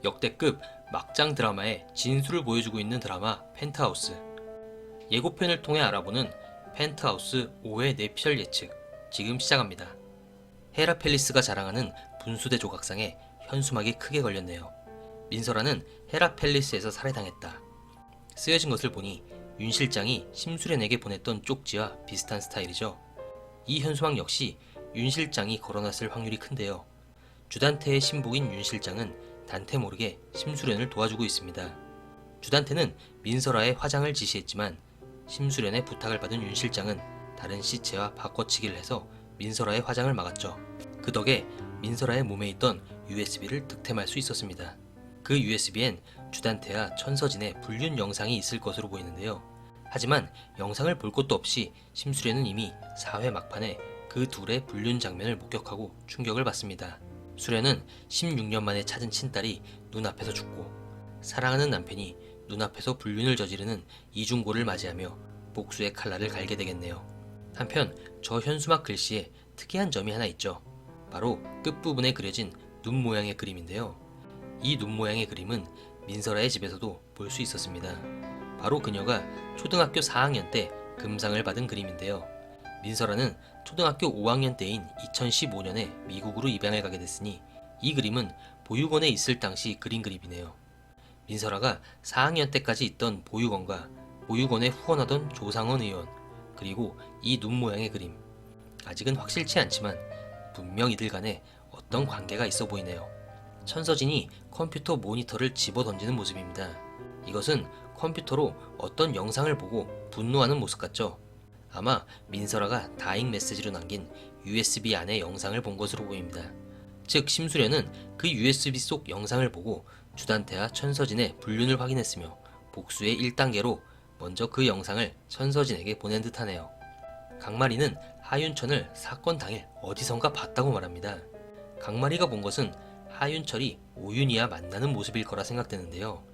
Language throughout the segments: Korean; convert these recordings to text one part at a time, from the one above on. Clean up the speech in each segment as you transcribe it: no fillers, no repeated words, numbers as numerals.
역대급 막장 드라마의 진수를 보여주고 있는 드라마 펜트하우스. 예고편을 통해 알아보는 펜트하우스 5회 내피셜 예측 지금 시작합니다. 헤라 팰리스가 자랑하는 분수대 조각상에 현수막이 크게 걸렸네요. 민설아는 헤라 팰리스에서 살해당했다. 쓰여진 것을 보니 윤 실장이 심수련에게 보냈던 쪽지와 비슷한 스타일이죠. 이 현수막 역시 윤 실장이 걸어놨을 확률이 큰데요. 주단태의 신복인 윤 실장은 단테 모르게 심수련을 도와주고 있습니다. 주단태는 민설아의 화장을 지시했지만 심수련의 부탁을 받은 윤 실장은 다른 시체와 바꿔치기를 해서 민설아의 화장을 막았죠. 그 덕에 민설아의 몸에 있던 USB를 득템할 수 있었습니다. 그 USB엔 주단태와 천서진의 불륜 영상이 있을 것으로 보이는데요. 하지만 영상을 볼 것도 없이 심수련은 이미 4회 막판에 그 둘의 불륜 장면을 목격하고 충격을 받습니다. 수련은 16년 만에 찾은 친딸이 눈앞에서 죽고 사랑하는 남편이 눈앞에서 불륜을 저지르는 이중고를 맞이하며 복수의 칼날을 갈게 되겠네요. 한편 저 현수막 글씨에 특이한 점이 하나 있죠. 바로 끝부분에 그려진 눈 모양의 그림인데요. 이 눈 모양의 그림은 민설아의 집에서도 볼 수 있었습니다. 바로 그녀가 초등학교 4학년 때 금상을 받은 그림인데요. 민설아는 초등학교 5학년 때인 2015년에 미국으로 입양을 가게 됐으니 이 그림은 보육원에 있을 당시 그린 그림이네요. 민설아가 4학년 때까지 있던 보육원과 보육원에 후원하던 조상원 의원, 그리고 이 눈 모양의 그림. 아직은 확실치 않지만 분명 이들 간에 어떤 관계가 있어 보이네요. 천서진이 컴퓨터 모니터를 집어 던지는 모습입니다. 이것은 컴퓨터로 어떤 영상을 보고 분노하는 모습 같죠? 아마 민설아가 다잉 메시지로 남긴 USB 안의 영상을 본 것으로 보입니다. 즉 심수련은 그 USB 속 영상을 보고 주단태와 천서진의 불륜을 확인했으며 복수의 1단계로 먼저 그 영상을 천서진에게 보낸 듯하네요. 강마리는 하윤천을 사건 당일 어디선가 봤다고 말합니다. 강마리가 본 것은 하윤철이 오윤희와 만나는 모습일 거라 생각되는데요.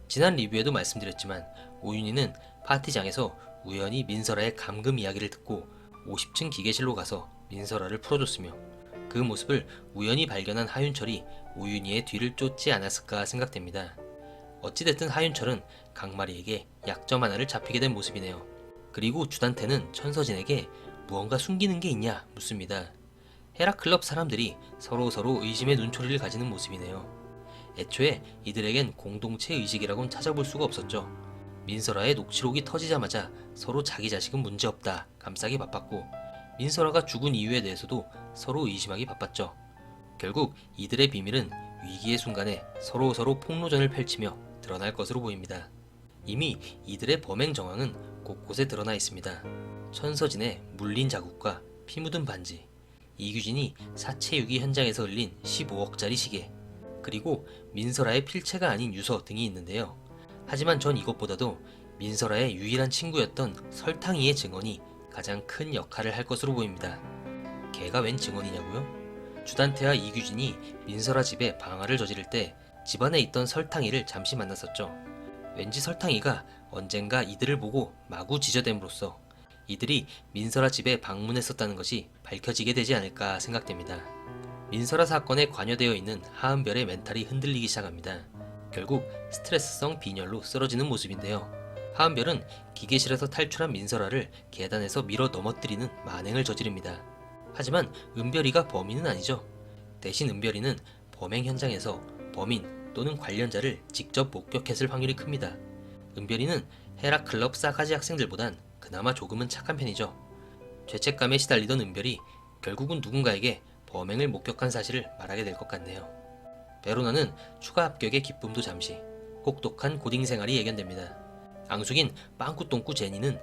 지난 리뷰에도 말씀드렸지만 오윤희는 파티장에서 우연히 민설아의 감금 이야기를 듣고 50층 기계실로 가서 민설아를 풀어줬으며 그 모습을 우연히 발견한 하윤철이 오윤희의 뒤를 쫓지 않았을까 생각됩니다. 어찌됐든 하윤철은 강마리에게 약점 하나를 잡히게 된 모습이네요. 그리고 주단태는 천서진에게 무언가 숨기는 게 있냐 묻습니다. 헤라클럽 사람들이 서로 의심의 눈초리를 가지는 모습이네요. 애초에 이들에겐 공동체 의식이라곤 찾아볼 수가 없었죠. 민설아의 녹취록이 터지자마자 서로 자기 자식은 문제없다 감싸기 바빴고 민설아가 죽은 이유에 대해서도 서로 의심하기 바빴죠. 결국 이들의 비밀은 위기의 순간에 서로 폭로전을 펼치며 드러날 것으로 보입니다. 이미 이들의 범행 정황은 곳곳에 드러나 있습니다. 천서진의 물린 자국과 피 묻은 반지, 이규진이 사체 유기 현장에서 흘린 15억짜리 시계, 그리고 민설아의 필체가 아닌 유서 등이 있는데요. 하지만 전 이것보다도 민설아의 유일한 친구였던 설탕이의 증언이 가장 큰 역할을 할 것으로 보입니다. 걔가 웬 증언이냐고요? 주단태와 이규진이 민설아 집에 방화를 저지를 때 집안에 있던 설탕이를 잠시 만났었죠. 왠지 설탕이가 언젠가 이들을 보고 마구 지저댐으로써 이들이 민설아 집에 방문했었다는 것이 밝혀지게 되지 않을까 생각됩니다. 민설아 사건에 관여되어 있는 하은별의 멘탈이 흔들리기 시작합니다. 결국 스트레스성 빈혈로 쓰러지는 모습인데요. 하은별은 기계실에서 탈출한 민설아를 계단에서 밀어 넘어뜨리는 만행을 저지릅니다. 하지만 은별이가 범인은 아니죠. 대신 은별이는 범행 현장에서 범인 또는 관련자를 직접 목격했을 확률이 큽니다. 은별이는 헤라클럽 싸가지 학생들보단 그나마 조금은 착한 편이죠. 죄책감에 시달리던 은별이 결국은 누군가에게 범행을 목격한 사실을 말하게 될 것 같네요. 베로나는 추가 합격의 기쁨도 잠시, 혹독한 고딩 생활이 예견됩니다. 앙숙인 빵꾸똥꾸 제니는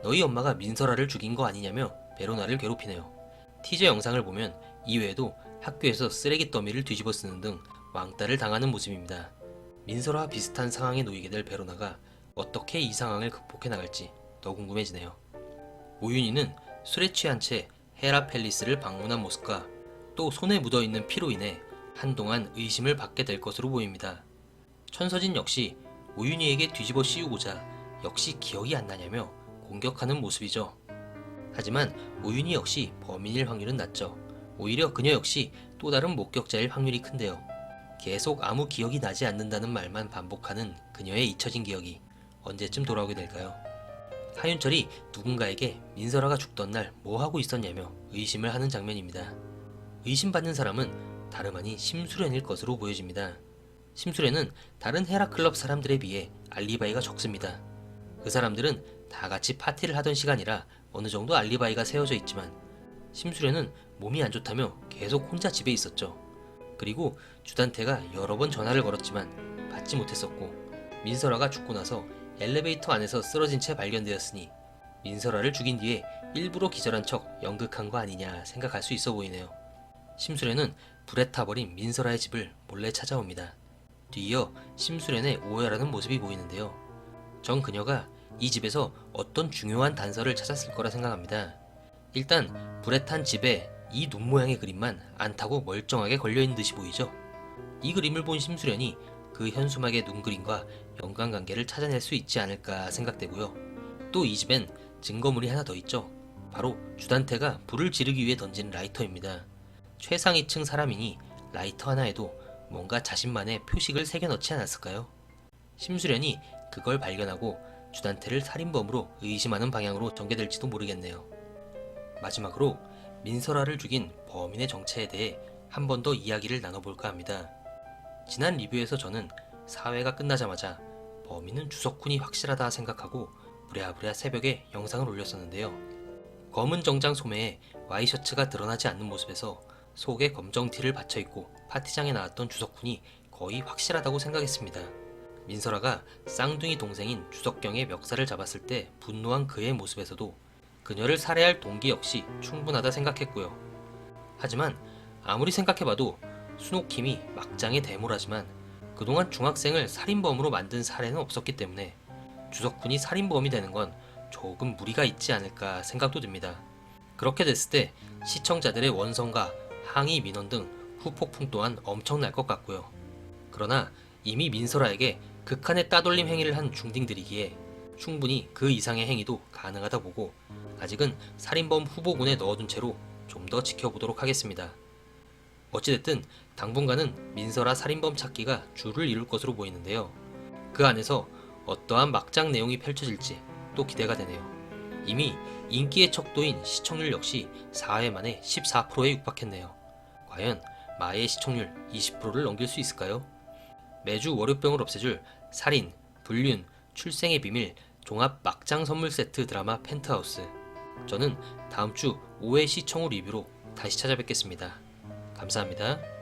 너희 엄마가 민설아를 죽인 거 아니냐며 베로나를 괴롭히네요. 티저 영상을 보면 이외에도 학교에서 쓰레기 더미를 뒤집어 쓰는 등 왕따를 당하는 모습입니다. 민설아와 비슷한 상황에 놓이게 될 베로나가 어떻게 이 상황을 극복해 나갈지 더 궁금해지네요. 오윤희는 술에 취한 채 헤라 팰리스를 방문한 모습과 또 손에 묻어있는 피로 인해 한동안 의심을 받게 될 것으로 보입니다. 천서진 역시 오윤희에게 뒤집어 씌우고자 역시 기억이 안 나냐며 공격하는 모습이죠. 하지만 오윤희 역시 범인일 확률은 낮죠. 오히려 그녀 역시 또 다른 목격자일 확률이 큰데요. 계속 아무 기억이 나지 않는다는 말만 반복하는 그녀의 잊혀진 기억이 언제쯤 돌아오게 될까요? 하윤철이 누군가에게 민설아가 죽던 날 뭐 하고 있었냐며 의심을 하는 장면입니다. 의심받는 사람은 다름 아닌 심수련일 것으로 보여집니다. 심수련은 다른 헤라클럽 사람들에 비해 알리바이가 적습니다. 그 사람들은 다 같이 파티를 하던 시간이라 어느 정도 알리바이가 세워져 있지만 심수련은 몸이 안 좋다며 계속 혼자 집에 있었죠. 그리고 주단태가 여러 번 전화를 걸었지만 받지 못했었고 민설아가 죽고 나서 엘리베이터 안에서 쓰러진 채 발견되었으니 민설아를 죽인 뒤에 일부러 기절한 척 연극한 거 아니냐 생각할 수 있어 보이네요. 심수련은 불에 타버린 민설아의 집을 몰래 찾아옵니다. 뒤이어 심수련의 오열하는 모습이 보이는데요. 전 그녀가 이 집에서 어떤 중요한 단서를 찾았을 거라 생각합니다. 일단 불에 탄 집에 이 눈 모양의 그림만 안 타고 멀쩡하게 걸려있는 듯이 보이죠. 이 그림을 본 심수련이 그 현수막의 눈 그림과 연관관계를 찾아낼 수 있지 않을까 생각되고요. 또 이 집엔 증거물이 하나 더 있죠. 바로 주단태가 불을 지르기 위해 던진 라이터입니다. 최상위층 사람이니 라이터 하나에도 뭔가 자신만의 표식을 새겨넣지 않았을까요? 심수련이 그걸 발견하고 주단태를 살인범으로 의심하는 방향으로 전개될지도 모르겠네요. 마지막으로 민설아를 죽인 범인의 정체에 대해 한 번 더 이야기를 나눠볼까 합니다. 지난 리뷰에서 저는 사회가 끝나자마자 범인은 주석훈이 확실하다 생각하고 부랴부랴 새벽에 영상을 올렸었는데요. 검은 정장 소매에 와이셔츠가 드러나지 않는 모습에서 속에 검정 티를 받쳐입고 파티장에 나왔던 주석훈이 거의 확실하다고 생각했습니다. 민설아가 쌍둥이 동생인 주석경의 멱살을 잡았을 때 분노한 그의 모습에서도 그녀를 살해할 동기 역시 충분하다 생각했고요. 하지만 아무리 생각해봐도 순옥킴이 막장의 대모라지만 그동안 중학생을 살인범으로 만든 사례는 없었기 때문에 주석훈이 살인범이 되는 건 조금 무리가 있지 않을까 생각도 듭니다. 그렇게 됐을 때 시청자들의 원성과 항의 민원 등 후폭풍 또한 엄청날 것 같고요. 그러나 이미 민설아에게 극한의 따돌림 행위를 한 중딩들이기에 충분히 그 이상의 행위도 가능하다 보고 아직은 살인범 후보군에 넣어둔 채로 좀 더 지켜보도록 하겠습니다. 어찌됐든 당분간은 민설아 살인범 찾기가 줄을 이룰 것으로 보이는데요. 그 안에서 어떠한 막장 내용이 펼쳐질지 또 기대가 되네요. 이미 인기의 척도인 시청률 역시 4회 만에 14%에 육박했네요. 과연 마의 시청률 20%를 넘길 수 있을까요? 매주 월요병을 없애줄 살인, 불륜, 출생의 비밀, 종합 막장 선물 세트 드라마 펜트하우스. 저는 다음 주 5회 시청 후 리뷰로 다시 찾아뵙겠습니다. 감사합니다.